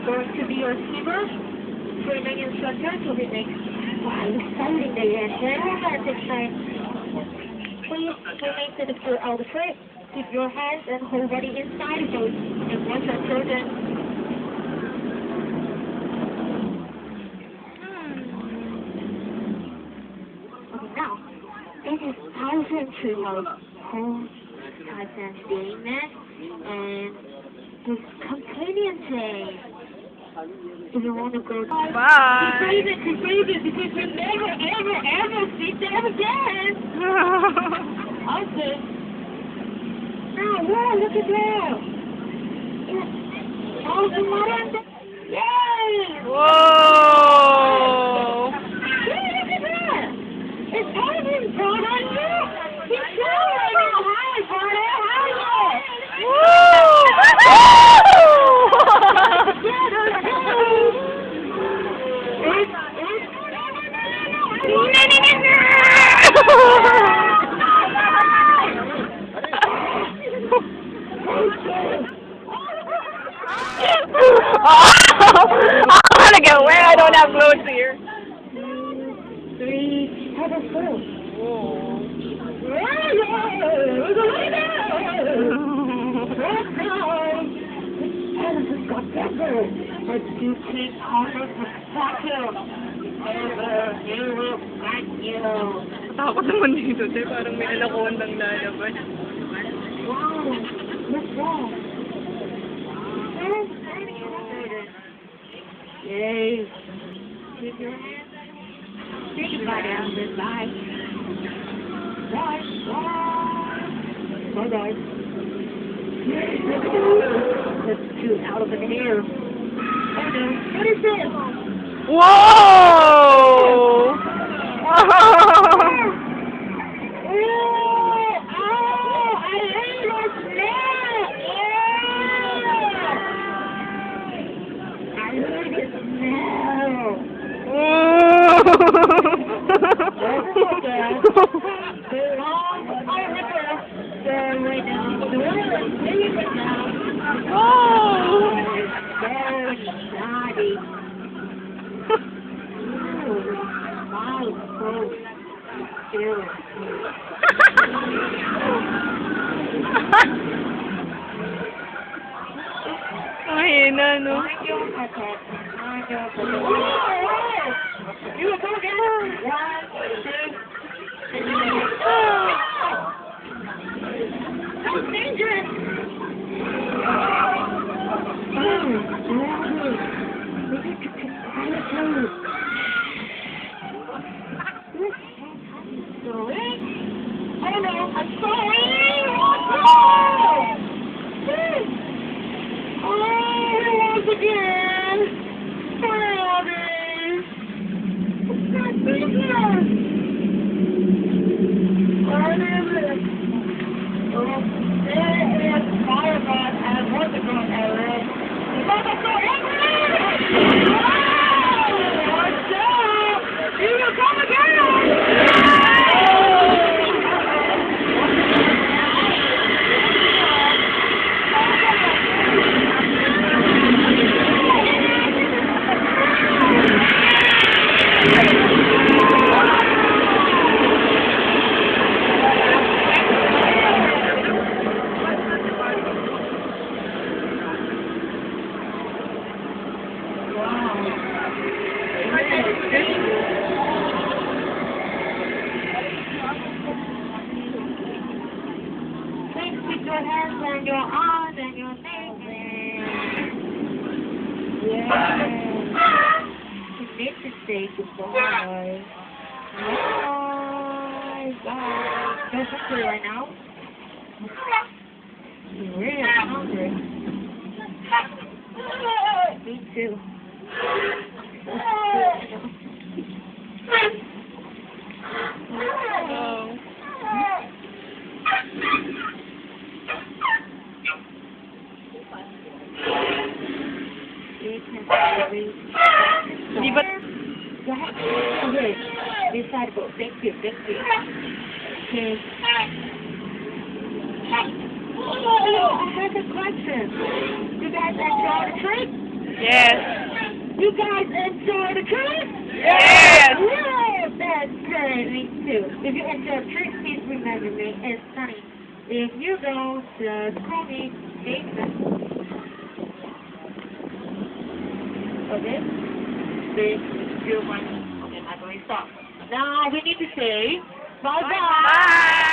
going to be your skipper, swimming instructor to the next exciting day and romantic night. Please remain seated throughout the trip. Keep your hands and whole body inside the boat and watch your children. Okay, now, it is time to have whole Tyson Damon and his companion day. If you want to go, bye. Keep breathing, because you never, ever see them again. Okay. Now, whoa, look at that. It's all the water. Yay! Whoa! Yay, look at that. It's Ivan, brother. He's showing you. Hi, brother. Hi. I want to get wet. I don't have clothes here. 2, 3, have a full. But you keep calling the sucker. He will fight you. Takot naman dito, te. Parang may alakondang lalabas. Wow, what's wrong? Yay. Keep your hands. Say goodbye down this side. Bye. Bye. Bye, guys. Let's shoot out of the air. Oh no, what is this? Whoa! Mahina, no? That's dangerous. Oh no, I'm sorry. Once again. Sorry. It's not business. What is it? Oh, it is fireman and what's it called, Eric? What's up? You will come again! Please keep your hands on your arms and your neck. Yeah. You need to say goodbye. Bye. Bye. Don't hungry right now. You're really hungry. Me too. Di ba? Okay. This side go. Thank you. Thank you. Okay. Oh, I have a question. You guys enjoy the trip? Yes. You guys enjoy the trip? Yes! Yeah, that's good. Me too. If you enjoy the trip, please remember me. It's sunny. If you don't, just call me. Jason. Okay? 3, 2, 1. Okay, I'm going to stop. Now we need to say bye-bye. Bye!